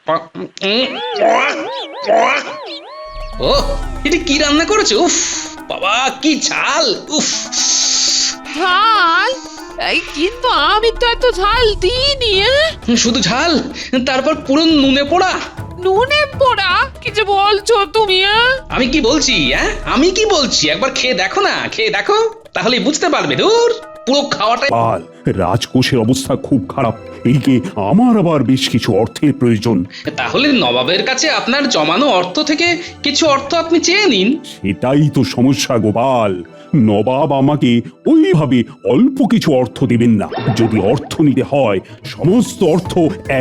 ও, এটা কি রান্না করেছো? উফ বাবা, কি ঝাল! উফ, ঝাল? এই কিন্তু আমি তো এত ঝাল দিইনি। শুধু ঝাল, তারপর পুরো নুনে পোড়া। নুনে পোড়া? কি যে বলছো তুমি? আমি কি বলছি? আমি কি বলছি একবার খেয়ে দেখো না, খেয়ে দেখো, তাহলেই বুঝতে পারবে। দূর, পুরো খাওয়াটা। গোপাল, রাজকোষের অবস্থা খুব খারাপ। এইকে আমার আবার বেশ কিছু অর্থের প্রয়োজন। তাহলে নবাবের কাছে আপনার জমানো অর্থ থেকে কিছু অর্থ আপনি চেয়ে নিন। সেটাই তো সমস্যা গোপাল। নবাব আমাকে ওইভাবে অল্প কিছু অর্থ দেবেন না। যদি অর্থ নিতে হয়, সমস্ত অর্থ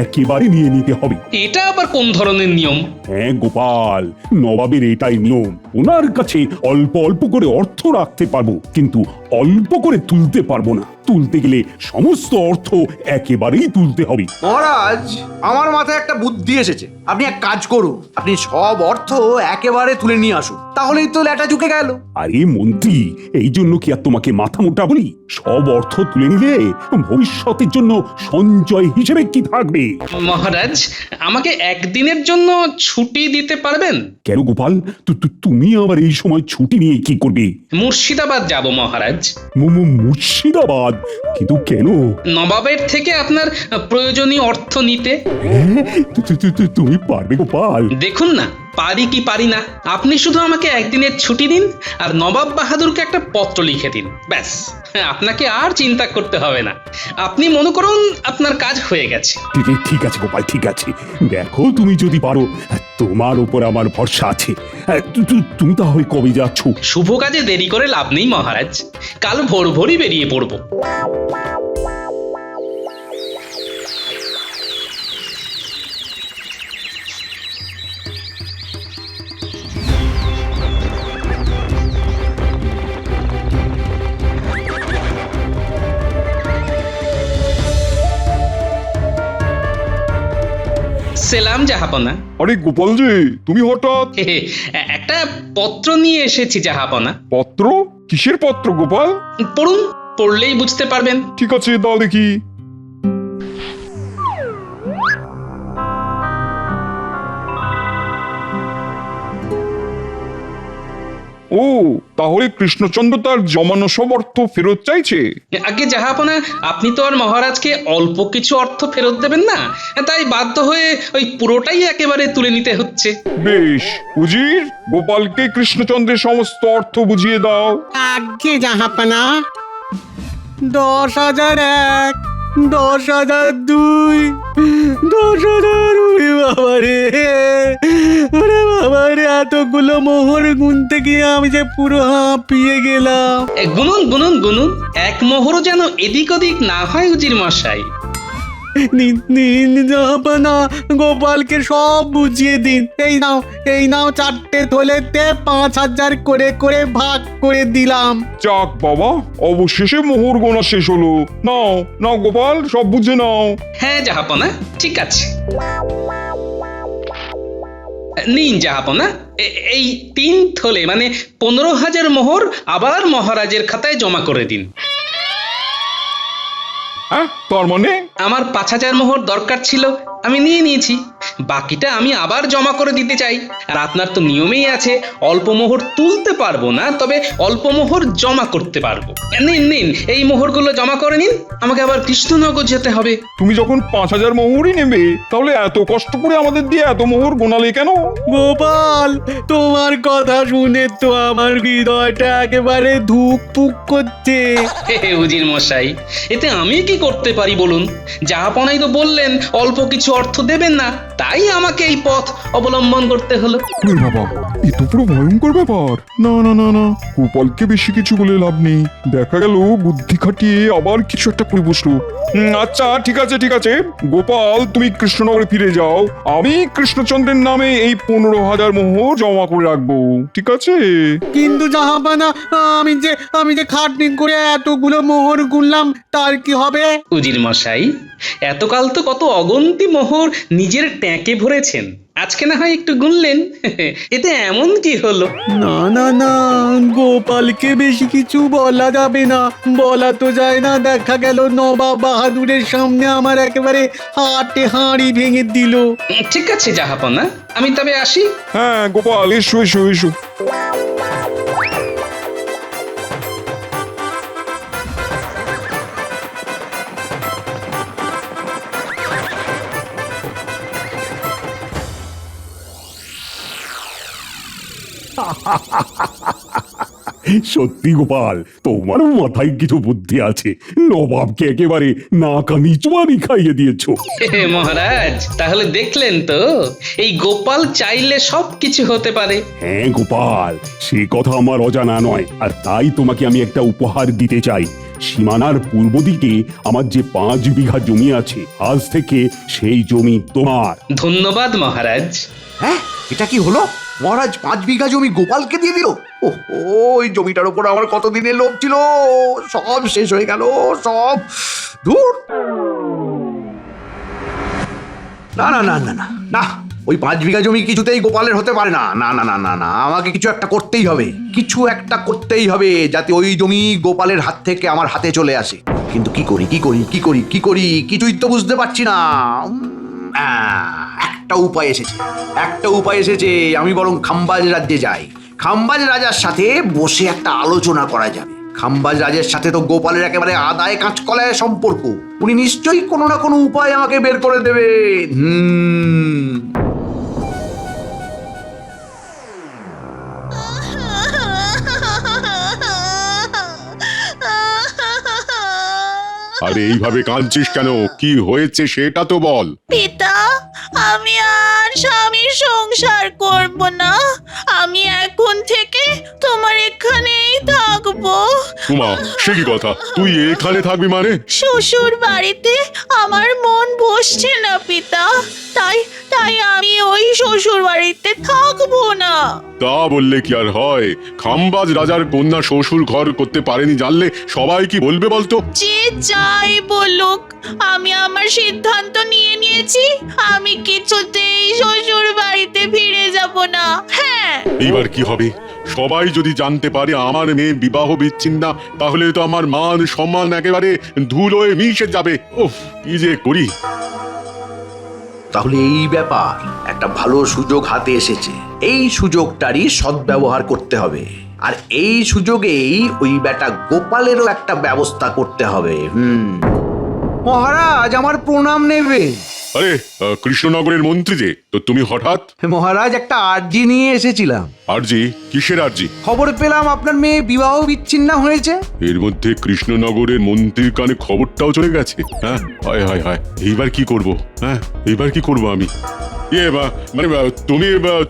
একেবারে নিয়ে নিতে হবে। এটা আবার কোন ধরনের নিয়ম? হ্যাঁ গোপাল, নবাবের এটাই নিয়ম। ওনার কাছে অল্প অল্প করে অর্থ রাখতে পারবো, কিন্তু অল্প করে তুলতে পারবো না। তুলতে গেলে সমস্ত অর্থ একেবারেই তুলতে হবে। মহারাজ, আমার মাথায় একটা বুদ্ধি এসেছে। আপনি এক কাজ করুন, আপনি সব অর্থ একেবারে তুলে নিয়ে আসুন, তাহলেই তো ল্যাটা ঝুঁকে গেল। আরে মন্ত্রী, এই জন্য কি আর তোমাকে মাথা মোটা বলি? সব অর্থ তুলে নিলে ভবিষ্যতের জন্য সঞ্চয় হিসেবে কি থাকবে? মহারাজ, আমাকে একদিনের জন্য ছুটি দিতে পারবেন? কেন গোপাল, তুমি আবার এই সময় ছুটি নিয়ে কি করবে? মুর্শিদাবাদ যাব মহারাজ। মুর্শিদাবাদ? কিন্তু কেন? নবাবের থেকে আপনার প্রয়োজনীয় অর্থ নিতে। হ্যাঁ, তুমি পারবে গোপাল? দেখুন না, পারি কি পারি না। আপনি শুধু আমাকে একদিনের ছুটি দিন, আর নবাব বাহাদুরকে একটা পত্র লিখে দিন, ব্যাস। আপনাকে আর চিন্তা করতে হবে না। আপনি মনে করুন আপনার কাজ হয়ে গেছে। ঠিক আছে গোপাল, ঠিক আছে। দেখো, তুমি যদি পারো, তোমার উপর আমার ভরসা আছে। তুমি তাহলে কবে যাচ্ছ? শুভ কাজে দেরি করে লাভ নেই মহারাজ, কাল ভোর ভোরই বেরিয়ে পড়বো। সেলাম জাহাপনা। আরে গোপাল যে, তুমি হঠাৎ? একটা পত্র নিয়ে এসেছি জাহাপনা। পত্র? কিসের পত্র গোপাল? পড়ুন, পড়লেই বুঝতে পারবেন। ঠিক আছে, দাও দেখি। ও, তাহলে কৃষ্ণচন্দ্র তার জমানো সব অর্থ ফেরত চাইছে? আগে জাহাপনা, আপনি তো আর মহারাজকে অল্প কিছু অর্থ ফেরত দেবেন না, তাই বাধ্য হয়ে ওই পুরোটাই একেবারে তুলে নিতে হচ্ছে। বেশ, উজির, গোপালকে কৃষ্ণচন্দ্রের সমস্ত অর্থ বুঝিয়ে দাও। আজ্ঞে জাহাপানা। 10,001, 10,002, 10,000। ওরে বাবারে, ওরে বাবারে, এতগুলো মোহর গুনতে গিয়ে আমি যে পুরো হাঁপিয়ে গেলাম। গুনুন গুনুন গুনুন, এক মোহরও যেন এদিক ওদিক না হয় উজির মশাই। নিন জাহাপানা, গোপালকে সব বুঝিয়ে দিন। এই নাও 4টে থলেতে 5,000 করে করে ভাগ করে দিলাম। যাক বাবা, অবশেষে মোহর গোনা শেষ হলো। নাও নাও গোপাল, সব বুঝে নাও। হ্যাঁ জাহাপনা, ঠিক আছে। নিন জাহাপনা, এই 3 থলে মানে 15,000 মোহর আবার মহারাজের খাতায় জমা করে দিন। হ্যাঁ, তার মানে? আমার 5,000 মোহর দরকার ছিল, আমি নিয়ে নিয়েছি। বাকিটা আমি আবার জমা করে দিতে চাই। আর আপনার তো নিয়মেই আছে, অল্প মোহর তুলতে পারবো না, তবে অল্প মোহর জমা করতে পারবো। নিন, এই মোহরগুলো জমা করে নিন, আমাকে আবার কৃষ্ণনগর যেতে হবে। তুমি যখন 5,000 মোহরই নেবে, তাহলে এত কষ্ট করে আমাদের দিয়ে এত মোহর গোনালে কেন? গোপাল, তোমার কথা শুনে তো আমার হৃদয়টা একেবারে ধুকপুক করছে। হে উজির মশাই, এতে আমি কি করতে পারি বলুন? জাহাপনাই তো বললেন অল্প কিছু অর্থ দেবেন না, তাই আমাকে এই পথ অবলম্বন করতে হলো। বাবা, এ তো পুরো ভয়ঙ্কর ব্যাপার। না না না না, গোপালকে বেশি কিছু বলে লাভ নেই। দেখা গেল বুদ্ধি খাটিয়ে আবার কিছু একটা করে বসলো। আচ্ছা, ঠিক আছে, গোপাল, তুমি কৃষ্ণনগরে ফিরে যাও। আমি কৃষ্ণচন্দ্রের নামে এই 15,000 মোহর জমা করে রাখবো, ঠিক আছে? কিন্তু জাহাপানা, আমি যে খাটনি করে এতগুলো মোহর গুনলাম, তার কি হবে? রে? উজির মশাই, এতকাল তো কত অগন্তি মোহর নিজের ট্যাঁকে ভরেছেন, আজকে না হয় একটু গুনলেন, এতে এমন কি হলো? না না না, গোপালকে বেশি কিছু বলা যাবে না। বলা তো যায় না, দেখা গেল নবাব বাহাদুরের সামনে আমার একেবারে হাটে হাঁড়ি ভেঙে দিল। ঠিক আছে জাহাপনা, আমি তবে আসি। হ্যাঁ গোপাল, এসো এসো এসো। সত্যি গোপাল, তোমার মাথায় কিছু বুদ্ধি আছে। নবাবকে একেবারে নাকা নিচুয়ানি খাইয়ে দিয়েছো। হে মহারাজ, তাহলে দেখলেন তো, এই গোপাল চাইলে সব কিছু হতে পারে। হ্যাঁ গোপাল, সে কথা আমার অজানা নয়। আর তাই তোমাকে আমি একটা উপহার দিতে চাই। সীমানার পূর্ব দিকে আমার যে 5 বিঘা জমি আছে, আজ থেকে সেই জমি তোমার। ধন্যবাদ মহারাজ। হ্যাঁ, এটা কি হলো? মহারাজ 5 বিঘা জমি গোপালকে দিয়ে দিল। ওই জমিটার উপর আমার কতদিনের লোভ ছিল, সব শেষ হয়ে গেল, সব দূর। না না না না না না, ওই 5 বিঘা জমি কিছুতেই গোপালের হতে পারে না। না না না না না, আমাকে কিছু একটা করতেই হবে, কিছু একটা করতেই হবে, যাতে ওই জমি গোপালের হাত থেকে আমার হাতে চলে আসে। কিন্তু কি করি কি করি কি করি কি করি, কিছুই তো বুঝতে পারছি না। একটা উপায় এসেছে, একটা উপায় এসেছে। আমি বরং খাম্বাজ রাজ্যে যাই। খাম্বাজ রাজার সাথে বসে একটা আলোচনা করা যাবে। খাম্বাজ রাজের সাথে তো গোপালের একেবারে আদায় কাঁচকলায় সম্পর্ক। উনি নিশ্চয়ই কোনো না কোনো উপায় আমাকে বের করে দেবে। আরে এইভাবে কাঁদছিস কেন? কি হয়েছে সেটা তো বল। পিতা, আমি আর স্বামীর সংসার করব না। আমি এখন থেকে তোমার এখানেই থাকবো। উমা, সে কি কথা? তুই এখানে থাকবি মানে? শ্বশুর বাড়িতে আমার মন বসছে না পিতা, তাই তাই আমি ওই শ্বশুর বাড়িতে থাকবো না। তা বললে কি আর হয়? খাম্বাজ রাজার কন্যা শ্বশুর ঘর করতে পারেনি জানলে সবাই কি বলবে বলতো? যে যাই বলুক, আমি আমার সিদ্ধান্ত নিয়ে নিয়েছি। আমি কিছুতেই শ্বশুর বাড়িতে ফিরে যাব না। হ্যাঁ, এইবার কি হবে? সবাই যদি জানতে পারে আমার মেয়ে বিবাহ বিচ্ছিন্ন, তাহলে তো আমার মান সম্মান একেবারে ধুলোয় মিশে যাবে। উফ, কি যে করি। তাহলে এই ব্যাপার, একটা ভালো সুযোগ হাতে এসেছে। এই সুযোগটারই সদ্ব্যবহার করতে হবে। আর এই সুযোগেই ওই বেটা গোপালেরও একটা ব্যবস্থা করতে হবে। মহারাজ, আমার প্রণাম নেবে। আরে কৃষ্ণনগরের মন্ত্রী যে, তো তুমি হঠাৎ? মহারাজ, একটা আর্জি নিয়ে এসেছিলাম। আরজি? কিসের আরজি? খবর পেলাম আপনার মেয়ে বিবাহ বিচ্ছিন্ন হয়েছে। এর মধ্যে কৃষ্ণনগরের মন্ত্রীর কানে খবরটাও চলে গেছে। হ্যাঁ, হায় হায় হায়, এইবার কি করব? হ্যাঁ, এইবার কি করব আমি? মানে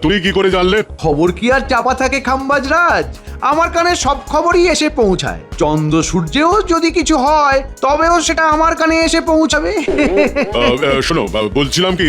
তুমি কি করে জানলে? খবর কি আর চাপা থাকে খাম্বাজ রাজ? আমার কানে সব খবরই এসে পৌঁছায়। চন্দ্র সূর্যেও যদি কিছু হয়, তবেও সেটা আমার কানে এসে পৌঁছাবে। শোনো, বলছিলাম কি,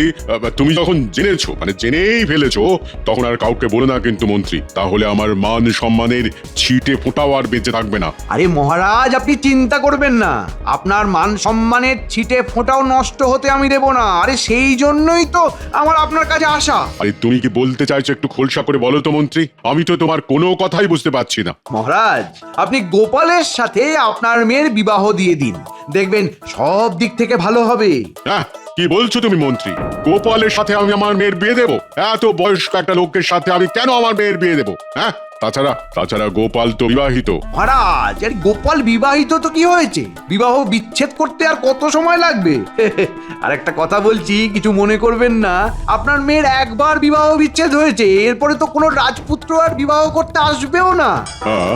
তুমি যখন জেনেছো, মানে জেনেই ফেলেছো, তখন আর কাউকে বলো না কিন্তু মন্ত্রী, তাহলে আমার মান সম্মানের ছিটে ফোঁটাও আর বেঁচে থাকবে না। আরে মহারাজ, আপনি চিন্তা করবেন না, আপনার মান সম্মানের ছিটে ফোঁটাও নষ্ট হতে আমি দেব না। আরে সেই জন্যই তো আমার আপনার কাছে আসা। আরে তুমি কি বলতে চাইছো একটু খোলসা করে বলো তো মন্ত্রী, আমি তো তোমার কোনো কথাই বুঝতে পারছি না। মহারাজ, আপনি গোপালের সাথে আপনার মেয়ের বিবাহ দিয়ে দিন, দেখবেন সব দিক থেকে ভালো হবে। হ্যাঁ, কি বলছো তুমি মন্ত্রী? গোপালের সাথে আমি আমার মেয়ের বিয়ে দেবো? এত বয়স্ক একটা লোকের সাথে আমি কেন আমার মেয়ের বিয়ে দেবো? হ্যাঁ, তাছাড়া গোপাল তো বিবাহিত। মহারাজ, আরে গোপাল বিবাহিত তো কি হয়েছে? বিবাহ বিচ্ছেদ করতে আর কত সময় লাগবে? আর একটা কথা বলছি, কিছু মনে করবেন না। আপনার মেয়ের একবার বিবাহ বিচ্ছেদ হয়েছে, এরপরে তো কোনো রাজপুত্র আর বিবাহ করতে আসবেও না। হ্যাঁ,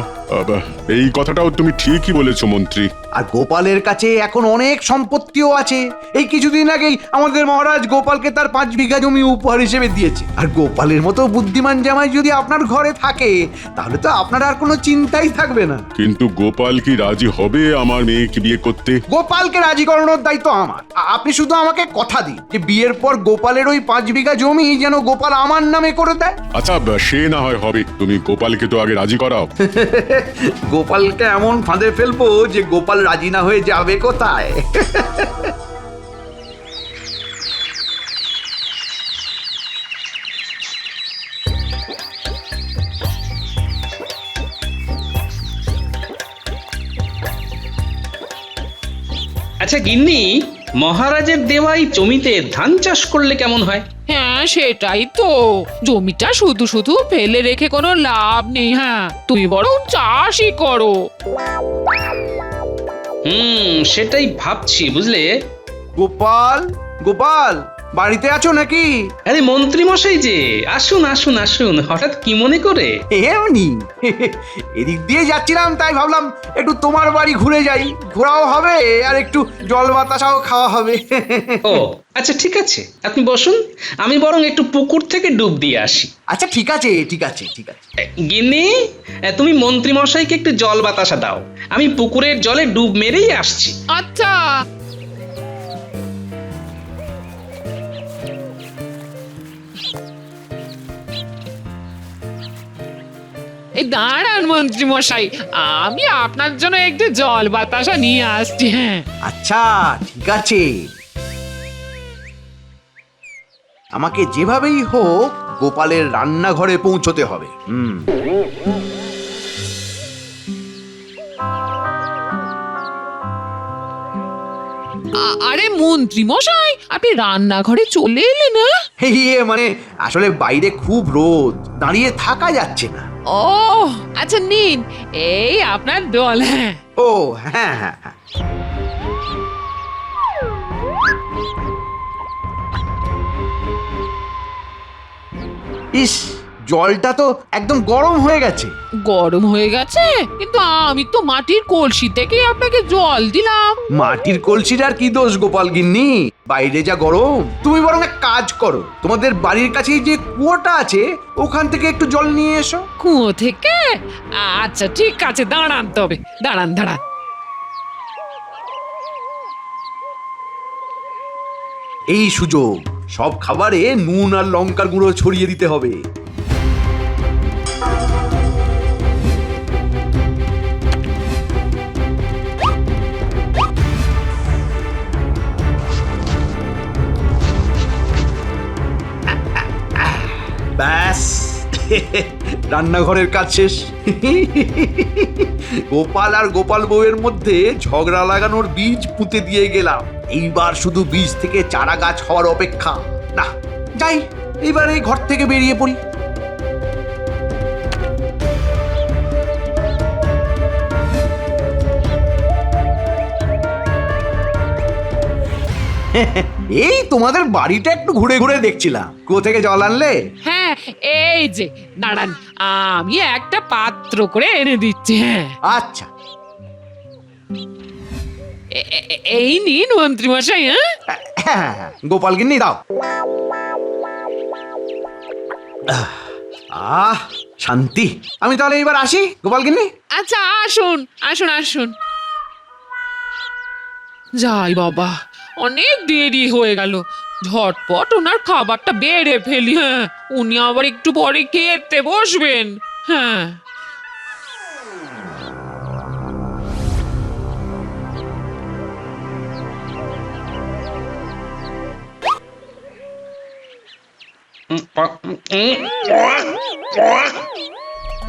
এই কথাটাও তুমি ঠিকই বলেছো মন্ত্রী। আর গোপালের কাছে এখন অনেক সম্পত্তিও আছে। এই কিছুদিন আগেই আমাদের মহারাজ গোপালকে তার 5 বিঘা জমি উপহার হিসেবে দিয়েছে। আর গোপালের মতো বুদ্ধিমান জামাই যদি আপনার ঘরে থাকে, তাহলে তো আপনার আর কোনো চিন্তাই থাকবে না। কিন্তু গোপাল কি রাজি হবে আমার মেয়েকে বিয়ে করতে? গোপালকে রাজি করানোর দায়িত্ব আমার। আপনি শুধু আমাকে কথা দিন যে বিয়ের পর গোপালের ওই 5 বিঘা জমি যেন গোপাল আমার নামে করে দেয়। আচ্ছা, সে না হয় হবে, তুমি গোপালকে তো আগে রাজি করাও। গোপালকে এমন ফাঁদে ফেলবো যে গোপাল রাজি না হয়ে যাবে কোথায়। আচ্ছা গিন্নি, মহারাজের দেওয়াই জমিতে ধান চাষ করলে কেমন হয়? হ্যাঁ সেটাই তো, জমিটা শুধু শুধু ফেলে রেখে কোনো লাভ নেই। হ্যাঁ তুমি বরং চাষই করো। সেটাই ভাবছি, বুঝলে। গোপাল, গোপাল বাড়িতে আছো নাকি? আরে মন্ত্রী মশাই যে, আসুন আসুন আসুন, হঠাৎ কি মনে করে? এমনি এদিক দিয়ে যাচ্ছিলাম, তাই ভাবলাম একটু তোমার বাড়ি ঘুরে যাই, ঘোরাও হবে আর একটু জল বাতাসাও খাওয়া হবে। ও আচ্ছা ঠিক আছে, আপনি বসুন, আমি বরং একটু পুকুর থেকে ডুব দিয়ে আসি। আচ্ছা ঠিক আছে ঠিক আছে ঠিক আছে। গিন্নি, তুমি মন্ত্রী মশাইকে একটু জল বাতাসা দাও, আমি পুকুরের জলে ডুব মেরেই আসছি। আচ্ছা। এই দাঁড়ান মন্ত্রী মশাই, আমি আপনার জন্য একটু জল বাতাসা নিয়ে আসছি। হ্যাঁ আচ্ছা ঠিক আছে, আমাকে যেভাবেই হোক গোপালের রান্নাঘরে পৌঁছতে হবে। আরে মন্ত্রী মশাই, আপনি রান্নাঘরে চলে এলেন? না মানে আসলে বাইরে খুব রোদ, দাঁড়িয়ে থাকা যাচ্ছে না। ও আচ্ছা, নিন এই আপনার জল। হ্যাঁ ও হ্যাঁ হ্যাঁ হ্যাঁ। ইস, জলটা তো একদম গরম হয়ে গেছে। গরম হয়ে গেছে, কিন্তু আমি তো মাটির কলসি থেকে আপনাকে জল দিলাম। মাটির কলসির আর কি দোষ গোপাল গিন্নি, বাইরে যা গরম। তুমি বরং এক কাজ করো, তোমাদের বাড়ির কাছেই যে কুয়োটা আছে ওখান থেকে একটু জল নিয়ে এসো। কুয়ো থেকে? আচ্ছা ঠিক আছে, দাঁড়ান তবে, দাঁড়ান দাঁড়ান। এই সুযোগ, সব খাবারে নুন আর লঙ্কার গুঁড়ো ছড়িয়ে দিতে হবে। ব্যাস, রান্নাঘরের কাজ শেষ। গোপাল আর গোপাল বউয়ের মধ্যে ঝগড়া লাগানোর বীজ পুঁতে দিয়ে গেলাম। এইবার শুধু বীজ থেকে চারা গাছ হওয়ার অপেক্ষা। না যাই, এইবার এই ঘর থেকে বেরিয়ে পড়ি। এই তোমাদের বাড়িটা একটু ঘুরে ঘুরে দেখছিলাম। কোথা থেকে জল আনলে? হ্যাঁ এই যে দাঁড়ান, আমি একটা পাত্র করে এনে দিচ্ছি। হ্যাঁ আচ্ছা, এই নিন মন্ত্রী মশাই। হ্যাঁ গোপাল গিন্নি দাও। শান্তি। আমি তাহলে এবার আসি গোপাল গিন্নি। আচ্ছা আসুন আসুন আসুন। যাই বাবা, অনেক দেরি হয়ে গেল, ঝটপট ওনার খাবারটা বেড়ে ফেলি। হ্যাঁ উনি আবার একটু পরে খেতে বসবেন। হ্যাঁ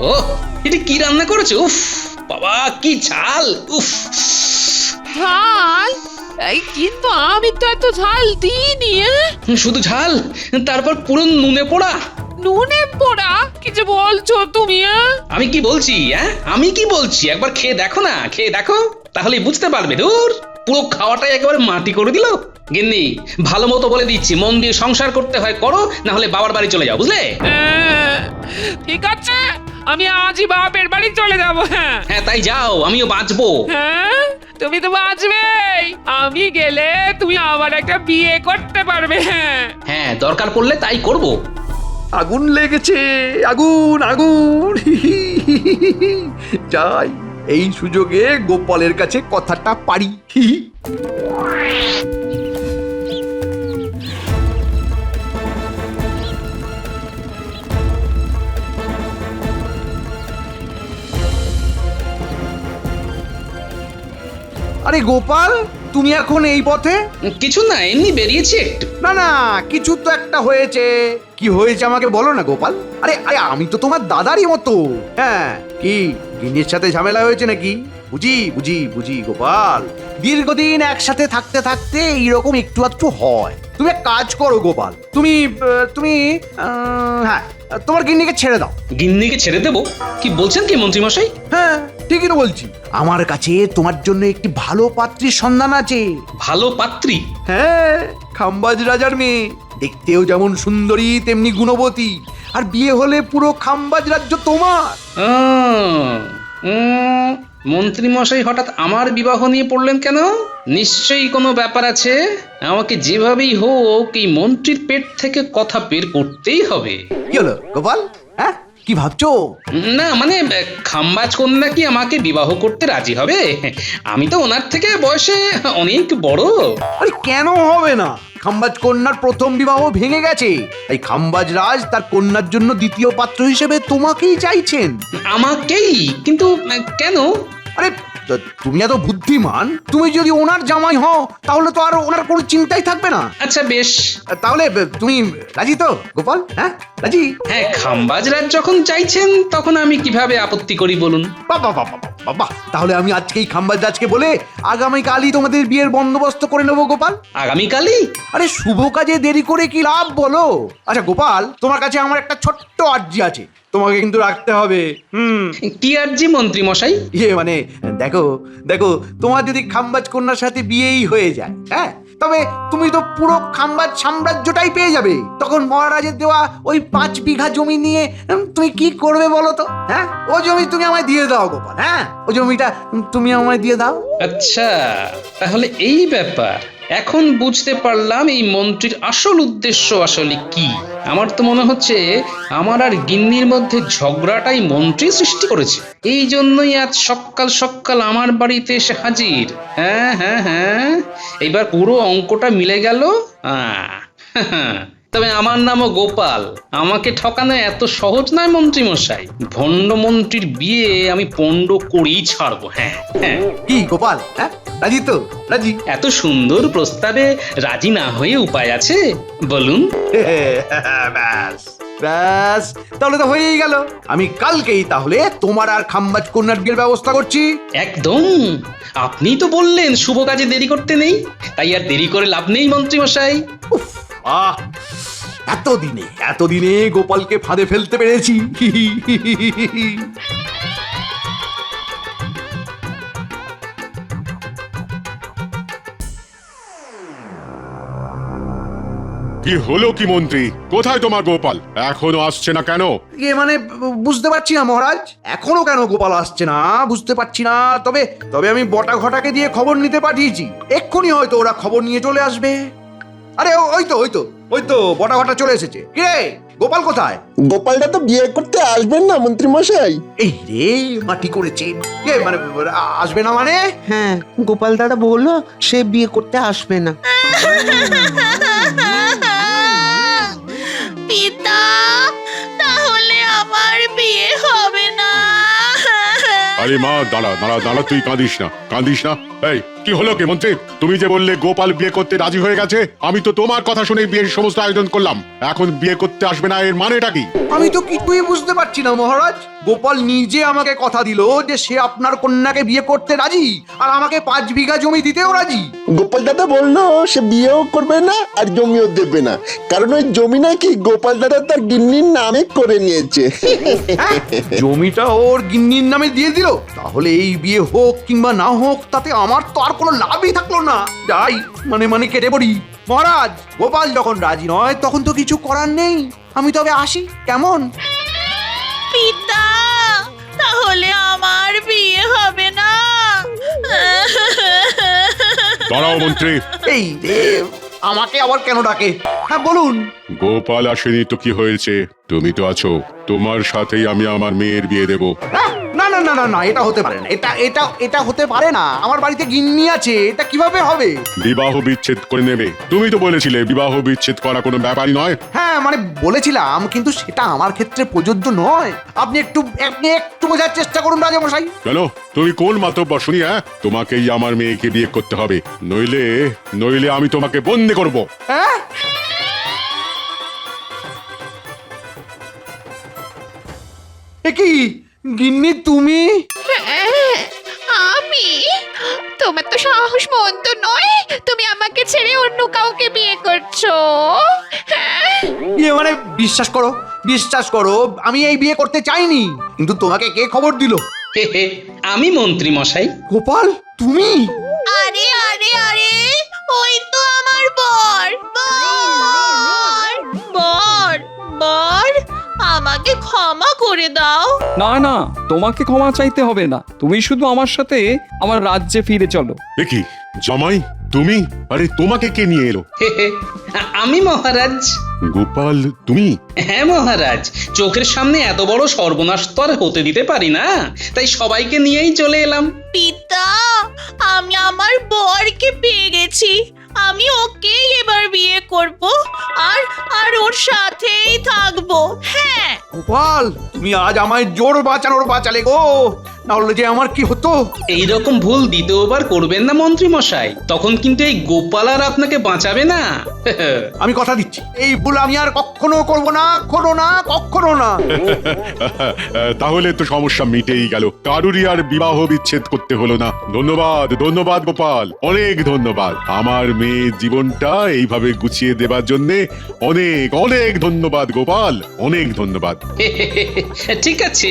ও এটা কি রান্না করেছে? উফ বাবা, কি ঝাল! উফ, ঝাল? এই কিন্তু আমি তো এত ঝাল দিইনি। শুধু ঝাল, তারপর পুরো নুনে পোড়া। নুনে পোড়া? কি যে বলছো তুমি? আমি কি বলছি? আমি কি বলছি একবার খেয়ে দেখো না, খেয়ে দেখো, তাহলে বুঝতে পারবে। ধুর, পুরো খাওয়াটাই একেবারে মাটি করে দিল। গিন্নি, ভালো মতো বলে দিচ্ছি, মন দিয়ে সংসার করতে হয় করো, না হলে বাবার বাড়ি চলে যাও, বুঝলে? ঠিক আছে, আমি আজই বাপের বাড়ি চলে যাব। হ্যাঁ হ্যাঁ তাই যাও, আমিও বাঁচবো। হ্যাঁ তুমি তো বাঁচবেই, আমি গেলে তুমি আবার একটা বিয়ে করতে পারবে। হ্যাঁ হ্যাঁ দরকার পড়লে তাই করব। আগুন লেগেছে, আগুন আগুন। যাই, এই সুযোগে গোপালের কাছে কথাটা পারি। আরে গোপাল, তুমি এখন এই পথে? কিছু না, এমনি বেরিয়েছি একটু। না না, কিছু তো একটা হয়েছে। কি হয়েছে আমাকে বলো না গোপাল। আরে আরে, আমি তো তোমার দাদারই মতো। হ্যাঁ, কি গিন্নির সাথে ঝামেলা হয়েছে নাকি? বুঝি বুঝি বুঝি গোপাল, দীর্ঘদিন একসাথে থাকতে থাকতে এইরকম একটু আধটু হয়। তুমি এক কাজ করো গোপাল, তুমি তুমি হ্যাঁ, তোমার গিন্নিকে ছেড়ে দাও। গিন্নিকে ছেড়ে দেবো? কি বলছেন কি মন্ত্রীমশাই? হ্যাঁ, ঠিকই তো বলছি। আমার কাছে তোমার জন্য একটি ভালো পাত্রীর সন্ধান আছে। ভালো পাত্রী? হ্যাঁ, খাম্বাজ রাজার মেয়ে, দেখতেও যেমন সুন্দরী তেমনি গুণবতী, আর বিয়ে হলে পুরো খাম্বাজ রাজ্য তোমার। মন্ত্রীমশাই হঠাৎ আমার বিবাহ নিয়ে পড়লেন কেন? নিশ্চয়ই কোনো ব্যাপার আছে। আমাকে যেভাবেই হোক এই মন্ত্রীর পেট থেকে কথা বের করতেই হবে। কি হলো গোপাল, হ্যাঁ কি ভাবছো? না মানে, খাম্বাজ কন্যা কি আমাকে বিবাহ করতে রাজি হবে? আমি তো ওনার থেকে বয়সে অনেক বড়। আরে কেন হবে না? খাম্বাজ কন্যার প্রথম বিবাহ ভেঙে গেছে, তাই খাম্বাজ রাজ তার কন্যার জন্য দ্বিতীয় পাত্র হিসেবে তোমাকেই চাইছেন। আমাকেই? কিন্তু কেন? আরে তুমি এত বুদ্ধিমান, তুমি যদি ওনার জামাই হও তাহলে তো আর ওনার কোনো চিন্তাই থাকবে না। আচ্ছা বেশ। তাহলে তুমি রাজি তো গোপাল? হ্যাঁ রাজি? হ্যাঁ, খাম্বাজরাজ যখন চাইছেন তখন আমি কিভাবে আপত্তি করি বলুন। বাবা বাবা বাবা, তাহলে আমি আজকেই খাম্বাজ রাজকে বলে আগামীকালই তোমাদের বিয়ের বন্দোবস্ত করে নেবো গোপাল। আগামীকালই? আরে শুভ কাজে দেরি করে কি লাভ বলো? আচ্ছা গোপাল, তোমার কাছে আমার একটা ছোট্ট আর্জি আছে, তোমাকে কিন্তু রাখতে হবে। কি আরজি মন্ত্রীমশাই? মানে দেখো দেখো, তোমার যদি খাম্বাজ কন্যার সাথে বিয়েই হয়ে যায়, হ্যাঁ, তবে তুমি তো পুরো খাম্বাজ সাম্রাজ্যটাই পেয়ে যাবে। তখন মহারাজের দেওয়া ওই 5 বিঘা জমি নিয়ে তুমি কি করবে বলো তো? হ্যাঁ, ও জমি তুমি আমায় দিয়ে দাও গোপাল। হ্যাঁ, ও জমিটা তুমি আমায় দিয়ে দাও। আচ্ছা, তাহলে এই ব্যাপার। এখন বুঝতে পারলাম এই মন্ত্রীর আসল উদ্দেশ্য আসলে কি। আমার তো মনে হচ্ছে আমার আর গিন্নির মধ্যে ঝগড়াটাই মন্ত্রী সৃষ্টি করেছে। এই জন্যই আজ সকাল সকাল আমার বাড়িতে এসে হাজির। হ্যাঁ হ্যাঁ হ্যাঁ, এবার পুরো অঙ্কটা মিলে গেল। তবে আমার নামও গোপাল, আমাকে ঠকানো এত সহজ নয় মন্ত্রীমশাই। ভণ্ড মন্ত্রীর বিয়ে আমি পণ্ড করেই ছাড়বো। হ্যাঁ হ্যাঁ। কি গোপাল, হ্যাঁ রাজি তো? রাজি? এত সুন্দর প্রস্তাবে রাজি না হয়ে উপায় আছে বলুন? ব্যাস ব্যাস, তাহলে তো হয়েই গেল। আমি কালকেই তাহলে তোমার আর খাম্বাজ কন্যার বিয়ের ব্যবস্থা করছি। একদম। আপনিই তো বললেন শুভ কাজে দেরি করতে নেই, তাই আর দেরি করে লাভ নেই মন্ত্রীমশাই। আহ, এতদিনে গোপালকে ফাঁদে ফেলতে পেরেছি। কি হলো কি মন্ত্রী, কোথায় তোমার গোপাল? এখনো আসছে না কেন? মানে বুঝতে পারছি না মহারাজ, এখনো কেন গোপাল আসছে না বুঝতে পারছি না। তবে তবে আমি বটা ঘটাকে দিয়ে খবর নিতে পাঠিয়েছি, এক্ষুনি হয়তো ওরা খবর নিয়ে চলে আসবে। আরে ওই তো বটা ঘটা চলে এসেছে। কে গোপাল কোথায়? গোপালটা তো বিয়ে করতে আসবেন না মন্ত্রী মশাই। এই রে, মাটি করেছে। কে মানে আসবে না মানে? হ্যাঁ, গোপাল দাদা বললো সে বিয়ে করতে আসবে না। পিতা, তাহলে আমার বিয়ে হবে না। আরে মা, দাঁড়া দাঁড়া দাঁড়া, তুই কাঁদিস না। এই কি হলো কি মন্ত্রী? তুমি যে বললে গোপাল বিয়ে করতে রাজি হয়ে গেছে, আমি তো তোমার কথা শুনে বিয়ের সমস্ত আয়োজন করলাম। এখন বিয়ে করতে আসবে না, এর মানেটা কি? আমি তো কিছুই বুঝতে পারছি না মহারাজ। গোপাল নিজে আমাকে কথা দিল যে সে আপনার কন্যাকে বিয়ে করতে রাজি, আর আমাকে 5 বিঘা জমি দিতেও রাজি। গোপাল দাদা বললো সে বিয়েও করবে না আর জমিও দেবে না, কারণ ওই জমি নাকি গোপাল দাদা তার গিন্নির নামে করে নিয়েছে। হ্যাঁ, জমিটা ওর গিন্নির নামে দিয়ে দিল। তাহলে এই বিয়ে হোক কিংবা না হোক, তাতে আমার তো আর কোনো লাভই থাকলো না। যাই, মানে কেটে পড়ি। মহারাজ, গোপাল যখন রাজি নয় তখন তো কিছু করার নেই। আমি তবে আসি, কেমন? পিতা, তাহলে আমার বিয়ে হবে না। দাঁড়াও মন্ত্রী। এই রে, আমাকে আবার কেন ডাকে? হ্যাঁ বলুন। গোপাল আসেনি তো কি হয়েছে? তুমি তো আছো, তোমার সাথেই আমি আমার মেয়ের বিয়ে দেব। না না না না না, এটা হতে পারে না, এটা হতে পারে না। আমার বাড়িতে গিন্নি আছে, এটা কিভাবে হবে? বিবাহ বিচ্ছেদ করে নেবে। তুমি তো বলেছিলে বিবাহ বিচ্ছেদ করা কোনো ব্যাপারই নয়। হ্যাঁ মানে বলেছিলাম, কিন্তু সেটা আমার ক্ষেত্রে প্রযোজ্য নয়। আপনি একটু বোঝার চেষ্টা করুন রাজামশাই। কেন, তুমি কোন মাতব্বর শুনি? তোমাকেই আমার মেয়েকে বিয়ে করতে হবে, নইলে নইলে আমি তোমাকে বন্দি করব। হ্যাঁ, এ কি গিন্নি তুমি? আমি? তোমার তো সাহস মন্দ নয়, তুমি আমাকে ছেড়ে অন্য কাউকে বিয়ে করছো? হ্যাঁ? ইয়ে মানে বিশ্বাস করো, আমি এই বিয়ে করতে চাইনি, কিন্তু তোমাকে কে খবর দিল? হে হে, আমি মন্ত্রী মশাই। গোপাল, তুমি? আরে আরে আরে, ওই তো আমার বর। বর বর বর, আমাকে ক্ষমা করে দাও। না না, তোমাকে ক্ষমা চাইতে হবে না, তুমি শুধু আমার সাথে আমার রাজ্যে ফিরে চলো। এ কি জামাই, তুমি? আরে তোমাকে কে নিয়ে এলো? হে হে, আমি মহারাজ। গোপাল তুমি? হ্যাঁ মহারাজ, চোখের সামনে এত বড় সর্বনাশ তো আর হতে দিতে পারি না, তাই সবাইকে নিয়েই চলে এলাম। পিতা, আমি আমার বরকে পেয়ে গেছি, আমি ওকেই এবার বিয়ে করব, আর ওর সাথেই থাকবো। হ্যাঁ গোপাল, তুমি আজ আমায় জোর বাঁচালে গো, না হলে যে আমার কি হতো? এইরকম ভুল দ্বিতীয়বার করবেন না মন্ত্রী মশাই, তখন কিন্তু এই গোপাল আর আপনাকে বাঁচাবে না। আমি কথা দিচ্ছি, এই ভুল আমি আর কখনো করব না, কখনো না। তাহলে তো সমস্যা মিটেই গেল, কারুরই আর বিবাহ বিচ্ছেদ করতে হলো না। ধন্যবাদ গোপাল, অনেক ধন্যবাদ। আমার মেয়ের জীবনটা এইভাবে গুছিয়ে দেবার জন্যে অনেক অনেক ধন্যবাদ গোপাল, অনেক ধন্যবাদ। ঠিক আছে।